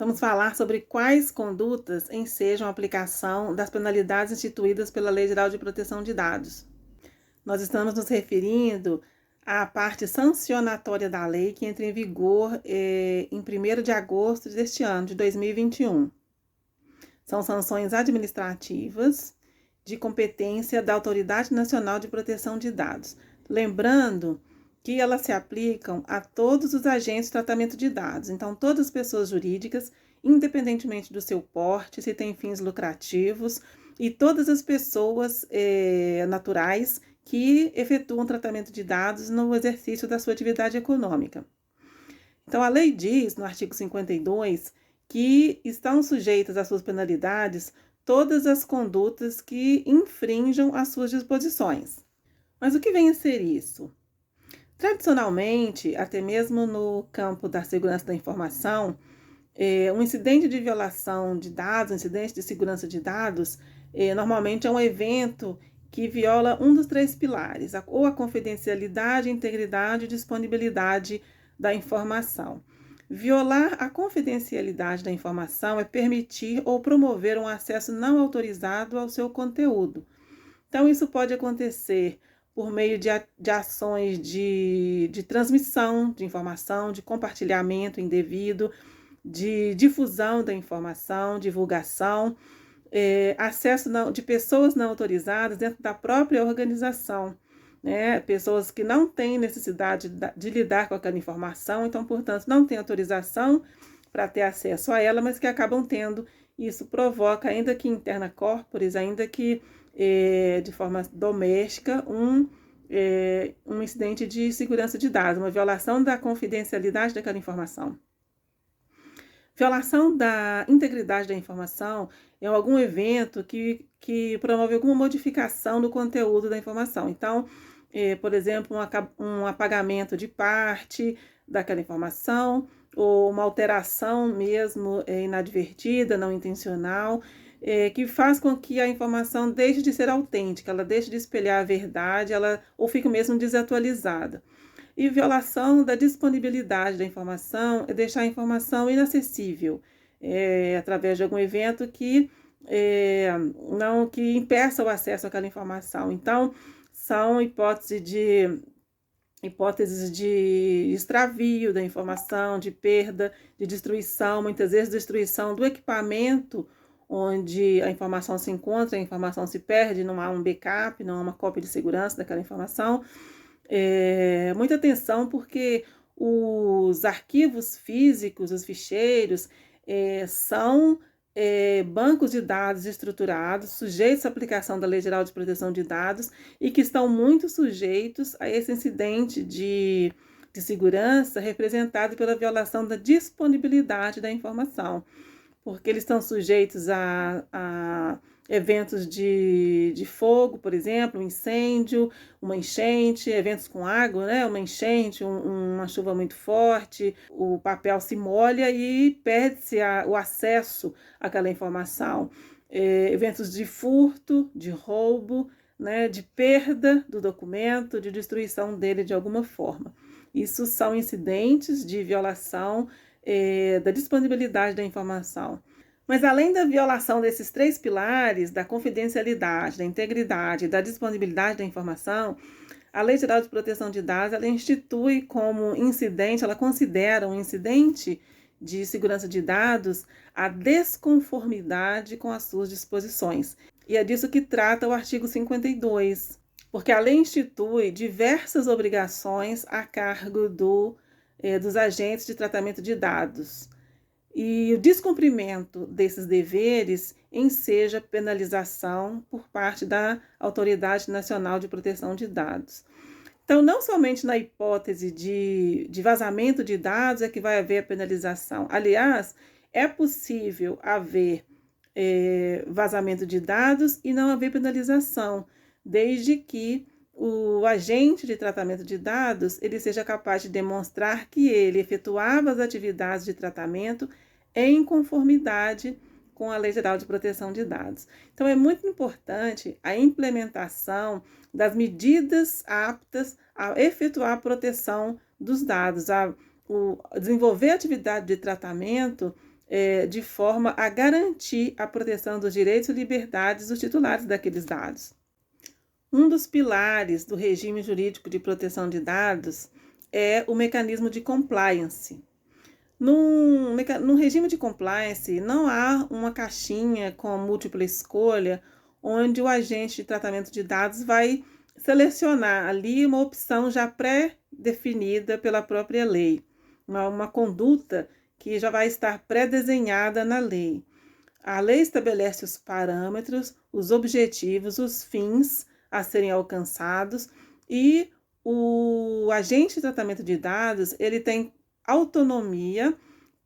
Vamos falar sobre quais condutas ensejam a aplicação das penalidades instituídas pela Lei Geral de Proteção de Dados. Nós estamos nos referindo à parte sancionatória da lei que entra em vigor em 1º de agosto deste ano, de 2021. São sanções administrativas de competência da Autoridade Nacional de Proteção de Dados. Lembrando que elas se aplicam a todos os agentes de tratamento de dados. Então, todas as pessoas jurídicas, independentemente do seu porte, se tem fins lucrativos, e todas as pessoas naturais que efetuam tratamento de dados no exercício da sua atividade econômica. Então, a lei diz, no artigo 52, que estão sujeitas às suas penalidades todas as condutas que infringam as suas disposições. Mas o que vem a ser isso? Tradicionalmente, até mesmo no campo da segurança da informação, um incidente de violação de dados, um incidente de segurança de dados, normalmente é um evento que viola um dos 3 pilares, ou a confidencialidade, integridade e disponibilidade da informação. Violar a confidencialidade da informação é permitir ou promover um acesso não autorizado ao seu conteúdo. Então, isso pode acontecer por meio de ações de transmissão de informação, de compartilhamento indevido, de difusão da informação, divulgação, acesso de pessoas não autorizadas dentro da própria organização, né? Pessoas que não têm necessidade de lidar com aquela informação, então, portanto, não têm autorização para ter acesso a ela, mas que acabam tendo. Isso provoca, ainda que interna corporis, ainda que de forma doméstica, um incidente de segurança de dados, uma violação da confidencialidade daquela informação. Violação da integridade da informação é algum evento que promove alguma modificação do conteúdo da informação. Então, por exemplo, um apagamento de parte daquela informação, ou uma alteração mesmo inadvertida, não intencional, que faz com que a informação deixe de ser autêntica, ela deixe de espelhar a verdade, ou fique mesmo desatualizada. E violação da disponibilidade da informação é deixar a informação inacessível, através de algum evento que impeça o acesso àquela informação. Então, são hipóteses de extravio da informação, de perda, de destruição, muitas vezes destruição do equipamento onde a informação se encontra, a informação se perde, não há um backup, não há uma cópia de segurança daquela informação. Muita atenção, porque os arquivos físicos, os ficheiros, são bancos de dados estruturados, sujeitos à aplicação da Lei Geral de Proteção de Dados e que estão muito sujeitos a esse incidente de segurança representado pela violação da disponibilidade da informação, porque eles estão sujeitos a eventos de fogo, por exemplo, um incêndio, uma enchente, eventos com água, né? Uma enchente, uma chuva muito forte, o papel se molha e perde-se o acesso àquela informação. Eventos de furto, de roubo, né? De perda do documento, de destruição dele de alguma forma. Isso são incidentes de violação da disponibilidade da informação. Mas além da violação desses 3 pilares, da confidencialidade, da integridade e da disponibilidade da informação, a Lei Geral de Proteção de Dados, ela institui como incidente, ela considera um incidente de segurança de dados a desconformidade com as suas disposições. E é disso que trata o artigo 52, porque a lei institui diversas obrigações a cargo dos agentes de tratamento de dados. E o descumprimento desses deveres enseja penalização por parte da Autoridade Nacional de Proteção de Dados. Então, não somente na hipótese de vazamento de dados é que vai haver a penalização. Aliás, é possível haver vazamento de dados e não haver penalização, desde que o agente de tratamento de dados ele seja capaz de demonstrar que ele efetuava as atividades de tratamento em conformidade com a Lei Geral de Proteção de Dados. Então, é muito importante a implementação das medidas aptas a efetuar a proteção dos dados, desenvolver atividade de tratamento de forma a garantir a proteção dos direitos e liberdades dos titulares daqueles dados. Um dos pilares do regime jurídico de proteção de dados é o mecanismo de compliance. No regime de compliance, não há uma caixinha com múltipla escolha, onde o agente de tratamento de dados vai selecionar ali uma opção já pré-definida pela própria lei, uma conduta que já vai estar pré-desenhada na lei. A lei estabelece os parâmetros, os objetivos, os fins a serem alcançados, e o agente de tratamento de dados ele tem autonomia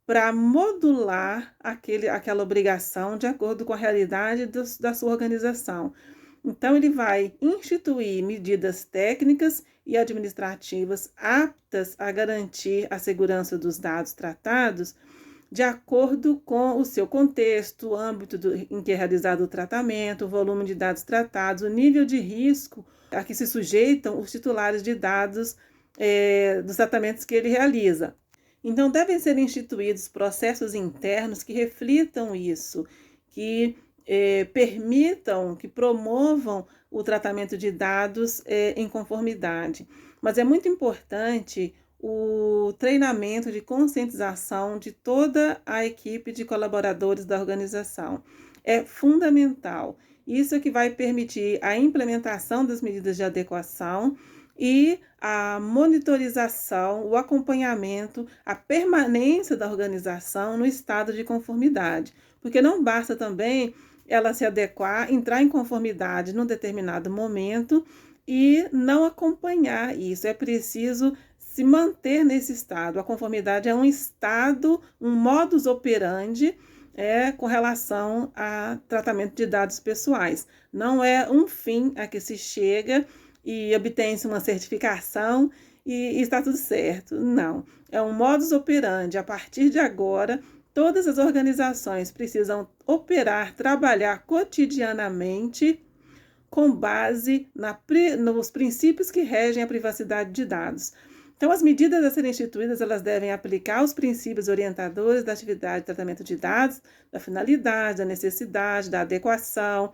para modular aquela obrigação de acordo com a realidade da sua organização. Então, ele vai instituir medidas técnicas e administrativas aptas a garantir a segurança dos dados tratados de acordo com o seu contexto, o âmbito em que é realizado o tratamento, o volume de dados tratados, o nível de risco a que se sujeitam os titulares de dados dos tratamentos que ele realiza. Então, devem ser instituídos processos internos que reflitam isso, que permitam, que promovam o tratamento de dados em conformidade. Mas é muito importante o treinamento de conscientização de toda a equipe de colaboradores da organização. É fundamental. Isso é que vai permitir a implementação das medidas de adequação e a monitorização, o acompanhamento, a permanência da organização no estado de conformidade. Porque não basta também ela se adequar, entrar em conformidade num determinado momento e não acompanhar isso. É preciso se manter nesse estado. A conformidade é um estado, um modus operandi com relação a tratamento de dados pessoais. Não é um fim a que se chega e obtém-se uma certificação e está tudo certo. Não. É um modus operandi. A partir de agora, todas as organizações precisam operar, trabalhar cotidianamente com base nos princípios que regem a privacidade de dados. Então, as medidas a serem instituídas, elas devem aplicar os princípios orientadores da atividade de tratamento de dados, da finalidade, da necessidade, da adequação,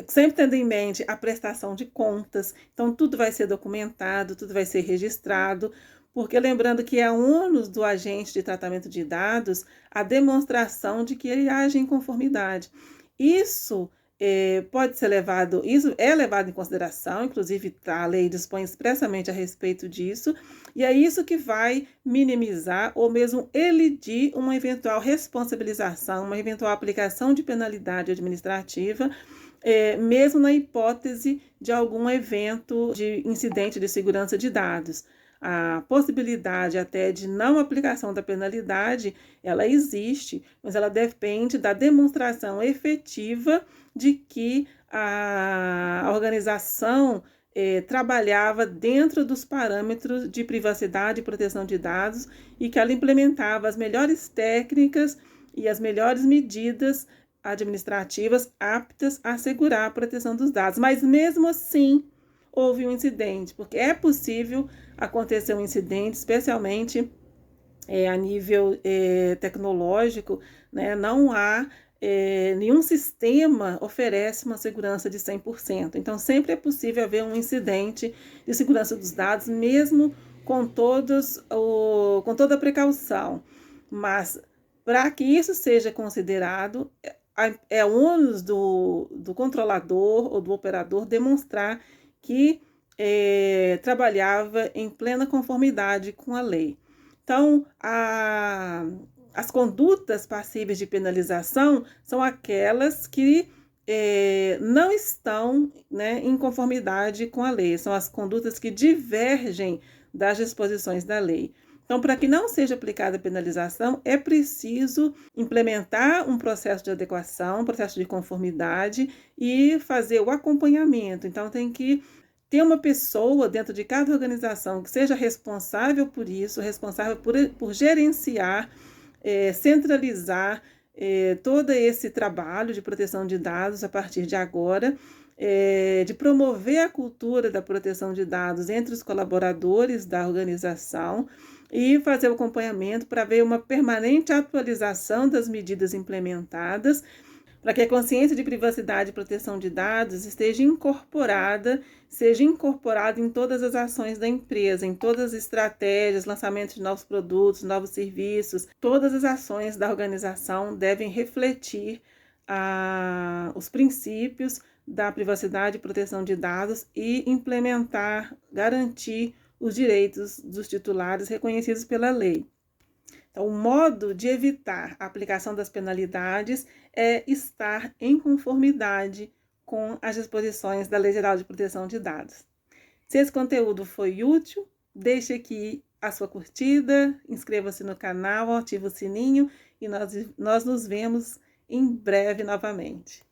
sempre tendo em mente a prestação de contas. Então, tudo vai ser documentado, tudo vai ser registrado, porque lembrando que é ônus do agente de tratamento de dados a demonstração de que ele age em conformidade. Isso isso é levado em consideração, inclusive a lei dispõe expressamente a respeito disso, e é isso que vai minimizar ou mesmo elidir uma eventual responsabilização, uma eventual aplicação de penalidade administrativa, mesmo na hipótese de algum evento de incidente de segurança de dados. A possibilidade até de não aplicação da penalidade, ela existe, mas ela depende da demonstração efetiva de que a organização trabalhava dentro dos parâmetros de privacidade e proteção de dados e que ela implementava as melhores técnicas e as melhores medidas administrativas aptas a assegurar a proteção dos dados. Mas mesmo assim, houve um incidente, porque é possível acontecer um incidente, especialmente a nível tecnológico, né? Não há nenhum sistema oferece uma segurança de 100%. Então, sempre é possível haver um incidente de segurança dos dados, mesmo com toda a precaução. Mas, para que isso seja considerado, é ônus do controlador ou do operador demonstrar que trabalhava em plena conformidade com a lei. Então, as condutas passíveis de penalização são aquelas que não estão, né, em conformidade com a lei, são as condutas que divergem das disposições da lei. Então, para que não seja aplicada a penalização, é preciso implementar um processo de adequação, um processo de conformidade e fazer o acompanhamento. Então, tem que ter uma pessoa dentro de cada organização que seja responsável por isso, responsável por gerenciar, centralizar todo esse trabalho de proteção de dados a partir de agora, de promover a cultura da proteção de dados entre os colaboradores da organização, e fazer o acompanhamento para ver uma permanente atualização das medidas implementadas, para que a consciência de privacidade e proteção de dados seja incorporada em todas as ações da empresa, em todas as estratégias, lançamento de novos produtos, novos serviços. Todas as ações da organização devem refletir os princípios da privacidade e proteção de dados e implementar, garantir os direitos dos titulares reconhecidos pela lei. Então, o modo de evitar a aplicação das penalidades é estar em conformidade com as disposições da Lei Geral de Proteção de Dados. Se esse conteúdo foi útil, deixe aqui a sua curtida, inscreva-se no canal, ative o sininho e nós nos vemos em breve novamente.